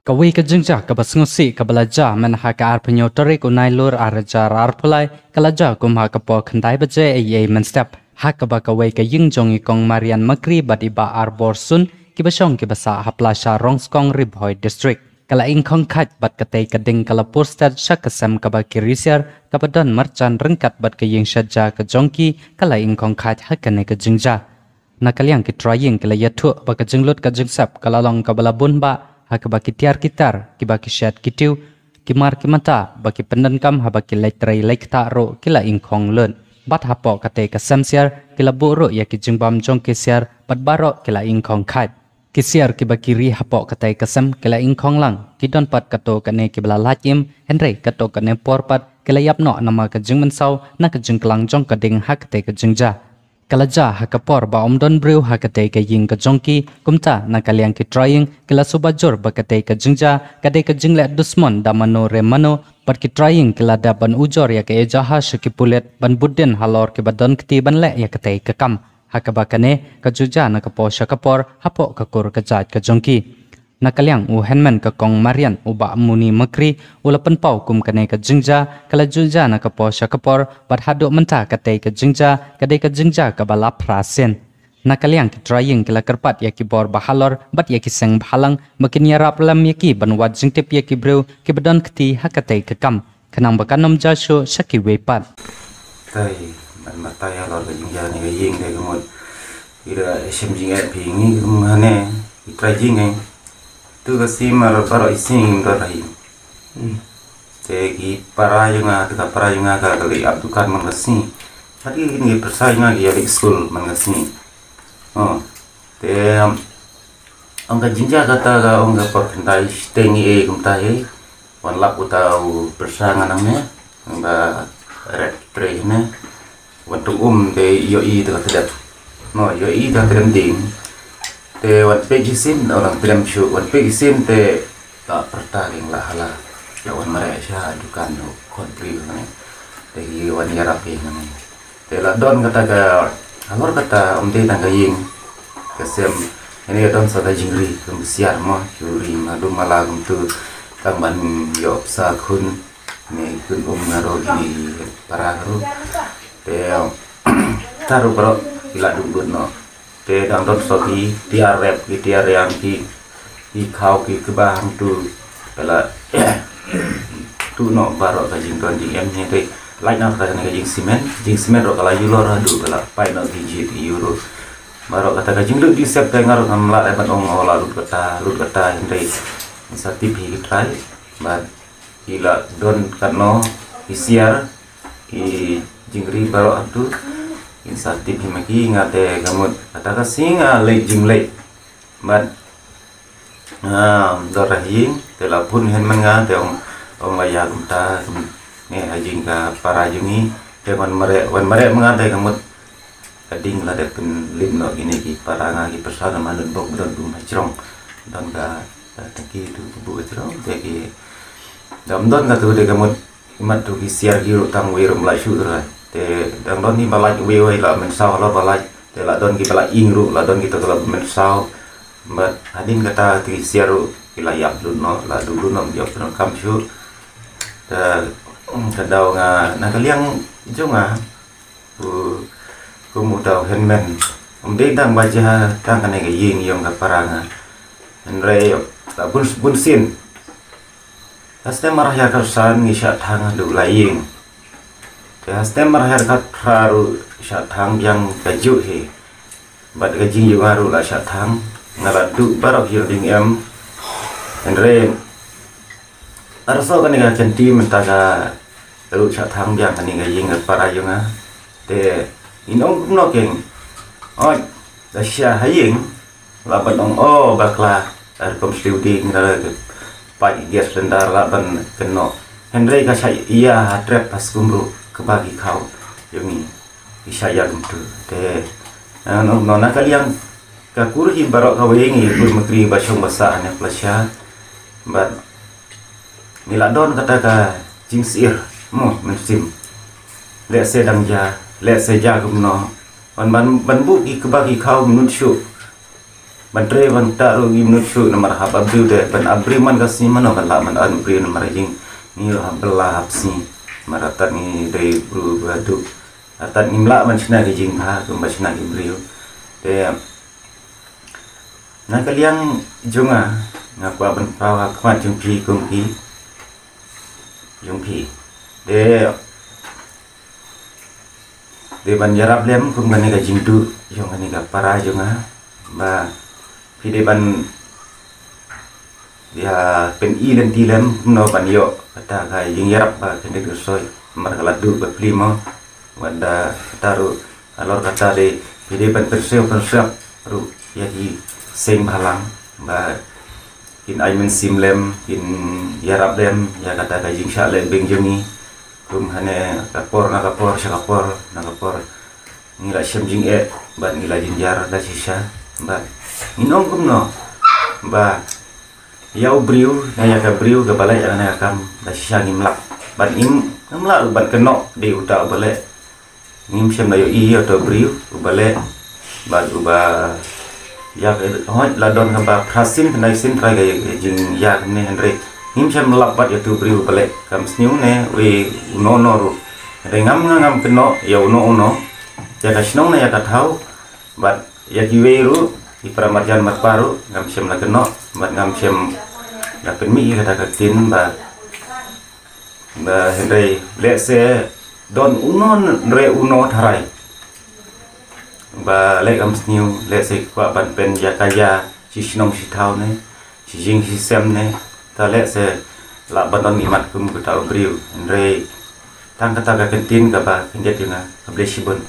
Kawi ka jingja ka basngusi ka balaja men ha ka ar penyo tori ku nai lur araja ar pulai kalaja kum ha ka po khandai baje ai men step ha ka ba kawi ka ying jongi kong Marian Makri badi ba ar borsun ki basong ki basa hapla sha Rongskong Ribhoi district kala ing khong khat bat ka tei ka ding kala postat sha ka sam ka ba ki risar ka badan marchan rengkat bat ka ying shaja ka jongki kala ing khong khat ha ka ne ka jingja nakaliang ki trying kala yathu ba ka jinglut ka jingsap kala long ka bala bun ba hak baki tiar kitar ki baki syat kitiu ki mar ki mata baki pendan kam ha baki letrai lekta ro kila ingkhong len bat hapo kate ka samsiar kila buro ya ki jingbam jong ki siar bat baro kila ingkhong khat ki siar ki baki ri hapo kate ka sam kila ingkhong lang ki don pat kato kane ki bala lachim henre kato kane por pat kila yap no nama ka jingman sau na ka jingklang jong ka ding hak kate ka jingja kalaja hakapor ba omdon brew hakate ka ying ka jongki kumta na kaliang ki trying kila subajor ba kate ka jingja kade ka jingle dusmon damano remano pat ki trying kila da ban ujor ya ka ejaha shiki pulet ban budden halor ki badon kti ban le ya kate ka kam hakaba kane ka juja na ka po shakapor hapo ka kur ka jat ka jongki nakaliang u henman ka kong Marian uba muni Makri ulapan pau kum kane ka jingja kala julja na ka po shakapor bat hado menta kate ka jingja kade ka jingja ka bala prasen nakaliang ki trying kila kerpat ya ki bor bahalor bat ya ki seng bahalang makin yarap lam ya ki banwat jingtip ya ki brew ki badon kti hakate ka kam kanang bakanom jasho shaki wepat tai man matai halor ka jingja ni ka ying ka mot ira smjing pingi kumane trying tu kasi mar baro ising rahi te ki parayunga ka parayunga ka kali abdukan mangasi hati ni persayunga ki alik school mangasi te angka jinja kata ka angka perkentai stengi kumtai wan lap utau persanga namanya angka red tray ne wantung te yoi te kata no yoi te trending te wan pegi sim orang film show wan pegi sim te tak pertaring lah hala ya wan Malaysia dukan no kontri ne te wan yarap ne te la don kata ka alor kata te tangaying kesem ini don sada jingri kemsiar mo juri madu malang tu kang ban yo sa kun ne kun ngaro di pararu te taru pro ila dubut no te dang don soki tiar rep ki tiar yang ki khau ki kebang tu pela tu no baro ka jing don di em ni te lai na ka ne jing cement ro kala yulo ra du pela pai no di euro baro kata ka jing di sep te ngaro ngam la ban ong ola lut kata ndai sati pi try ba ila don kano isiar ki jingri baro atu insatif himaki ngate gamut kata singa le jingle bat dorahing telepon hen manga te ong laya kumta ne hajing ka parajungi te wan mare manga te gamut kading la de pen lim no gini ki paranga ki persana manun bok don dum hajrong don ka taki tu bu hajrong te ki dam don ka tu de gamut imat tu ki siar gi tang wirum la shu ra te dang don ni balai we la men sao la balai te la don ki balai ingru la don kita la men sao but hadin kata ti siaru ila yap lu no la dulu no yap no kam shu ta kadau nga na kaliang jonga ku mudau henmen de dang baja tang kane ga ying yong ka paranga enre ta bun sin aste marah ya karsan ni sha thang du laing ya stem marah kat haru sha thang yang kaju he bat gajing yu haru la sha thang ngala du barok yilding em enre arso kan ga centi mentaga lu sha thang yang kan ga ying para yunga te inong no keng oi da sha haying la ban ong o bakla ar kom studi ngala ke pai ges rendar la ban keno enre ga sai iya trap pas kumru kebagi kau yungi isaya gitu te nona kalian kakur hi barok kawengi bur mekri basong basa ane plasya bat miladon kata ka jingsir mo mensim le sedang ja le seja gumno ban bu ki kebagi kau menut syu Bantre ban taru imnut su nomor hab abriu de ban abri man kasih mana kan lah man abri nomor jing ni belah hapsi maratan ni dari bru batu atan imla man sina ke jing ha kum basina ke briu de na kaliang junga ngaku ban pawa kmat jungpi kumpi jungpi de ban jarap lem kum kan ga jing tu jong kan ga para junga ba pide ban dia pen i dan tilem no ban yo kata ga jing yarap ba kan de soi mar kala du ba plimo wanda taru alor kata de pide ban perseu ru ya di sing halang ba kin aimen simlem kin yarap lem ya kata ga jing sha lem beng jungi kum hane kapor ngila shem jing ban ngila jinjar da sisa ba inong kum no ba yau briu ya ka briu ga balai ana kam da sisa ngimlak ban ngimlak ban kenok di uta balai ngim shem da yo i atau briu balai ba ya hoi ladon ka ba prasin nai sin trai ga jing ya ne henry ngim shem lapat ya tu briu balai kam sniu ne we no ru ngam kenok ya uno ya ka snong na ya ka thau bat ya kiweru di pramarjan mat paru ngam shem la kenok bat ngam shem la penmi ka ta tin ba henry le se don uno tharai ba le kam sniu le se kwa ban pen ya kaya si snong si thau ne si jing si sem ne ta le se la ban don imat kum ku ta briu henry tang kata ka kentin ka ba kenjet nga kable sibon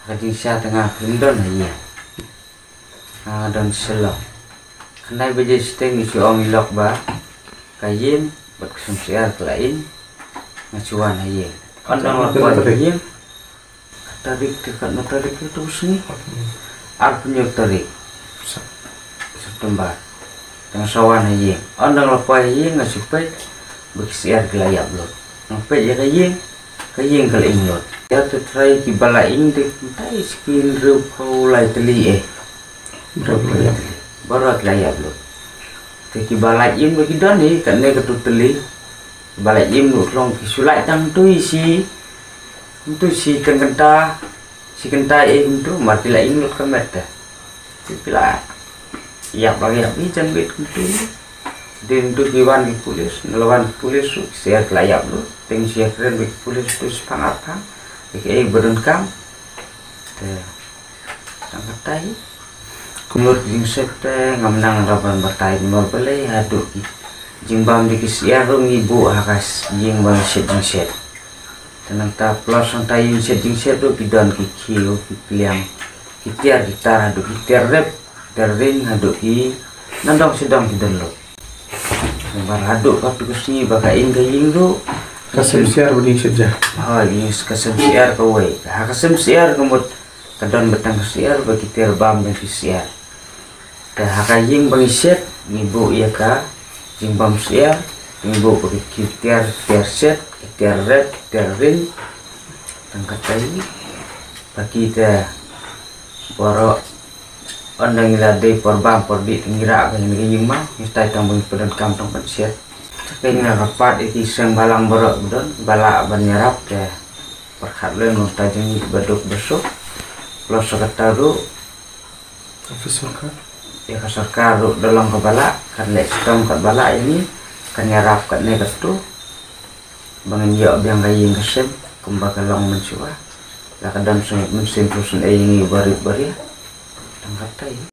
Kadang saya tengah rendon aja, dan selok. Kenai baca seteng isu orang ilok ba, kayin buat kesemsiar lain, ngacuan aja. Andang lakukan kayin, tarik dekat tarik itu sini, arpunya tarik, setempat, tengah sawan aja. Andang lakukan aja ngasupai, berkesiar kelayap lo. Nampak ya kayin kelain lo. Ya tu try ki balaing de tai skin ru kau lai teli barat layap lo te ki balaing bagi dani kan ne ketu teli balaing lu long ki sulai tang tu si kenta itu mati lain lu kameta pila ya bagi abi jan bet kutu den tu kiwan ki pulis nelawan pulis su siar layap lu teng siar keren bagi pulis tu sepangata kayak berengkang, tangkap tai, kumur jing sete ngamnang rapan bertai mor pelai haduk, jingbam dikisiar rong ibu hakas jingbam set, tenang ta plus ang tayo set tu pidon kikio kipiliang, kitiar gitar haduk kitiar rep, terring haduk ki, nandong sedang pidon lo, bar haduk kaptu kesini bakain kaying lo. Kasem siar budi saja. Oh, ini kasem siar kawai. Kasem siar kemud kadon betang siar bagi terbam dan siar. Dah hakajing bagi set ibu ya ka jimbam siar ibu bagi tiar set tiar red tiar ring tangkat tadi bagi te borok ondang ilade porbam porbi tingira kan ini mah mistai tambung pedan kampung pensiat. Kena rapat itu iseng balang borok bedon balak banyarap ya perkat le no tajeng baduk besok lo sekataru ya kasarkaru dalam kepala kan le sistem kat balak ini kan nyarap kat ne ketu bangen yo biang kayin kesem kumba kalong mencua la kadam musim ini bari tangkat tai